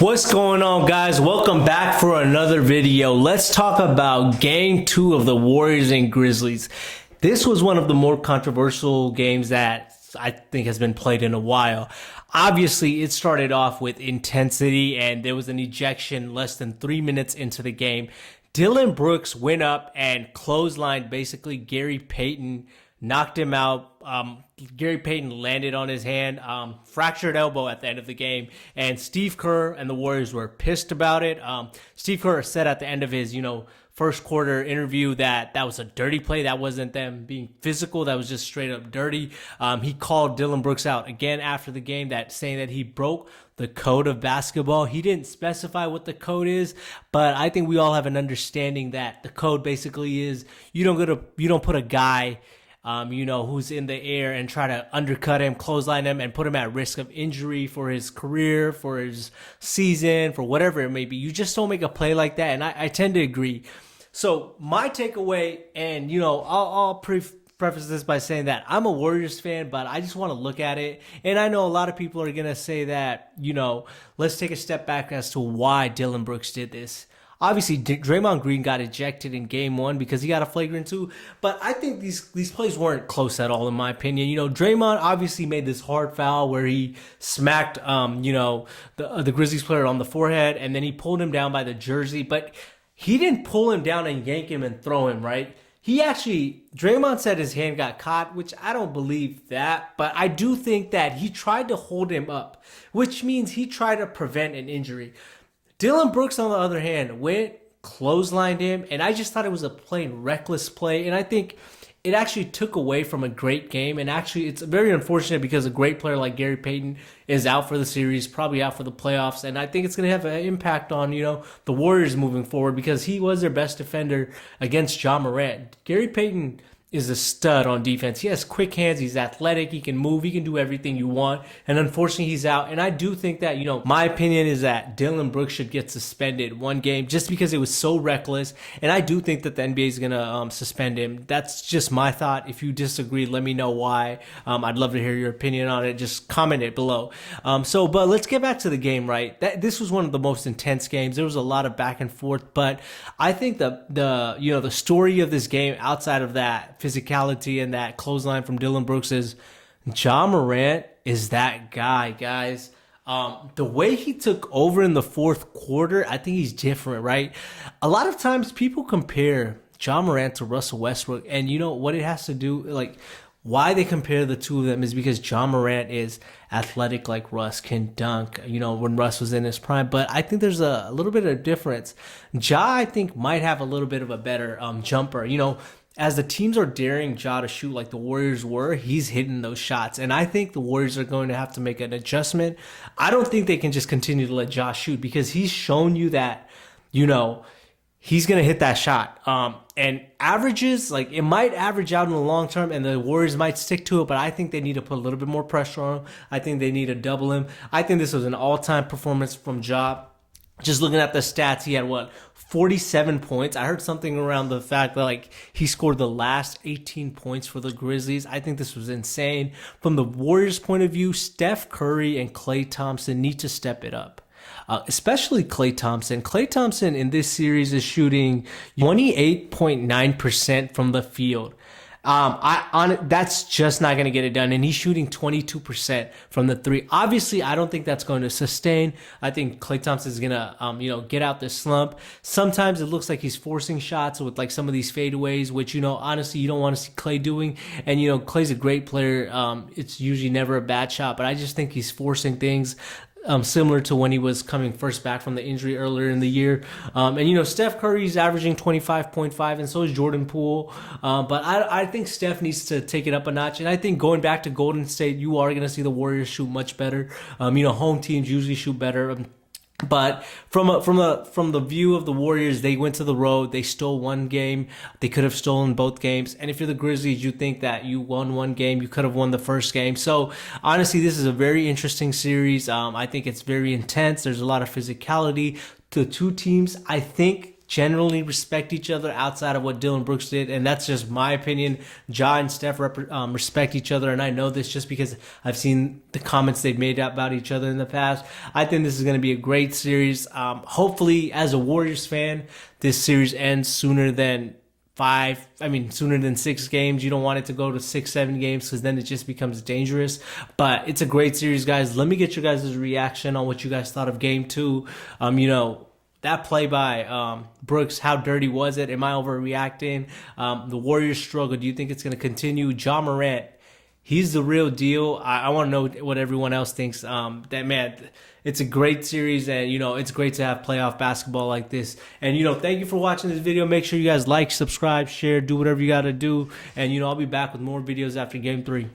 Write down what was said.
What's going on, guys? Welcome back for another video. Let's talk about game 2 of the Warriors and Grizzlies. This was one of the more controversial games that I think has been played in a while. Obviously, it started off with intensity and there was an ejection less than 3 minutes into the game. Dillon Brooks went up and clotheslined basically Gary Payton, knocked him out. Gary Payton landed on his hand, fractured elbow at the end of the game, and Steve Kerr and the Warriors were pissed about it. Steve Kerr said at the end of his, first quarter interview that was a dirty play. That wasn't them being physical. That was just straight up dirty. He called Dillon Brooks out again after the game, saying that he broke the code of basketball. He didn't specify what the code is, but I think we all have an understanding that the code basically is you don't put a guy who's in the air and try to undercut him, clothesline him, and put him at risk of injury for his career, for his season, for whatever it may be. You just don't make a play like that, and I tend to agree. So my takeaway, and I'll preface this by saying that I'm a Warriors fan, but I just want to look at it, and I know a lot of people are gonna say that let's take a step back as to why Dillon Brooks did this. Obviously, Draymond Green got ejected in game 1 because he got a flagrant 2, but I think these plays weren't close at all, in my opinion. Draymond obviously made this hard foul where he smacked, the Grizzlies player on the forehead, and then he pulled him down by the jersey, but he didn't pull him down and yank him and throw him, right? Draymond said his hand got caught, which I don't believe that, but I do think that he tried to hold him up, which means he tried to prevent an injury. Dillon Brooks, on the other hand, went, clotheslined him, and I just thought it was a plain reckless play, and I think it actually took away from a great game, and actually it's very unfortunate because a great player like Gary Payton is out for the series, probably out for the playoffs, and I think it's going to have an impact on, the Warriors moving forward because he was their best defender against Ja Morant. Gary Payton is a stud on defense. He has quick hands. He's athletic. He can move. He can do everything you want. And unfortunately, he's out. And I do think that, my opinion is that Dillon Brooks should get suspended one game just because it was so reckless. And I do think that the NBA is going to suspend him. That's just my thought. If you disagree, let me know why. I'd love to hear your opinion on it. Just comment it below. But let's get back to the game, right? This was one of the most intense games. There was a lot of back and forth, but I think the story of this game outside of that physicality and that clothesline from Dillon Brooks is Ja Morant is that guy, guys. The way he took over in the fourth quarter, I think he's different, right? A lot of times people compare Ja Morant to Russell Westbrook, and what it has to do, why they compare the two of them is because Ja Morant is athletic like Russ, can dunk, when Russ was in his prime. But I think there's a little bit of difference. Ja, I think, might have a little bit of a better jumper. As the teams are daring Ja to shoot like the Warriors were, he's hitting those shots. And I think the Warriors are going to have to make an adjustment. I don't think they can just continue to let Ja shoot because he's shown you that, he's going to hit that shot. And averages, it might average out in the long term and the Warriors might stick to it, but I think they need to put a little bit more pressure on him. I think they need to double him. I think this was an all-time performance from Ja. Just looking at the stats, he had 47 points. I heard something around the fact that he scored the last 18 points for the Grizzlies. I think this was insane. From the Warriors' point of view, Steph Curry and Klay Thompson need to step it up. Especially Klay Thompson. Klay Thompson in this series is shooting 28.9% from the field. That's just not going to get it done. And he's shooting 22% from the 3. Obviously, I don't think that's going to sustain. I think Klay Thompson is going to, get out this slump. Sometimes it looks like he's forcing shots with some of these fadeaways, which, honestly, you don't want to see Klay doing. And, Klay's a great player. It's usually never a bad shot, but I just think he's forcing things. Similar to when he was coming first back from the injury earlier in the year. And Steph Curry's averaging 25.5 and so is Jordan Poole. But I think Steph needs to take it up a notch. And I think going back to Golden State, you are going to see the Warriors shoot much better. Home teams usually shoot better. But from the view of the Warriors, they went to the road. They stole one game. They could have stolen both games. And if you're the Grizzlies, you think that you won one game. You could have won the first game. So honestly, this is a very interesting series. I think it's very intense. There's a lot of physicality. The two teams, I think, generally respect each other outside of what Dillon Brooks did, and that's just my opinion. Ja and Steph respect each other, and I know this just because I've seen the comments they've made about each other in the past. I think this is going to be a great series. Hopefully, as a Warriors fan, this series ends sooner than sooner than 6 games. You don't want it to go to 6-7 games because then it just becomes dangerous. But it's a great series, guys. Let me get your guys' reaction on what you guys thought of game 2. That play by Brooks, how dirty was it? Am I overreacting? The Warriors struggle. Do you think it's going to continue? Ja Morant, he's the real deal. I want to know what everyone else thinks. It's a great series, and it's great to have playoff basketball like this. And thank you for watching this video. Make sure you guys like, subscribe, share, do whatever you got to do. And I'll be back with more videos after game 3.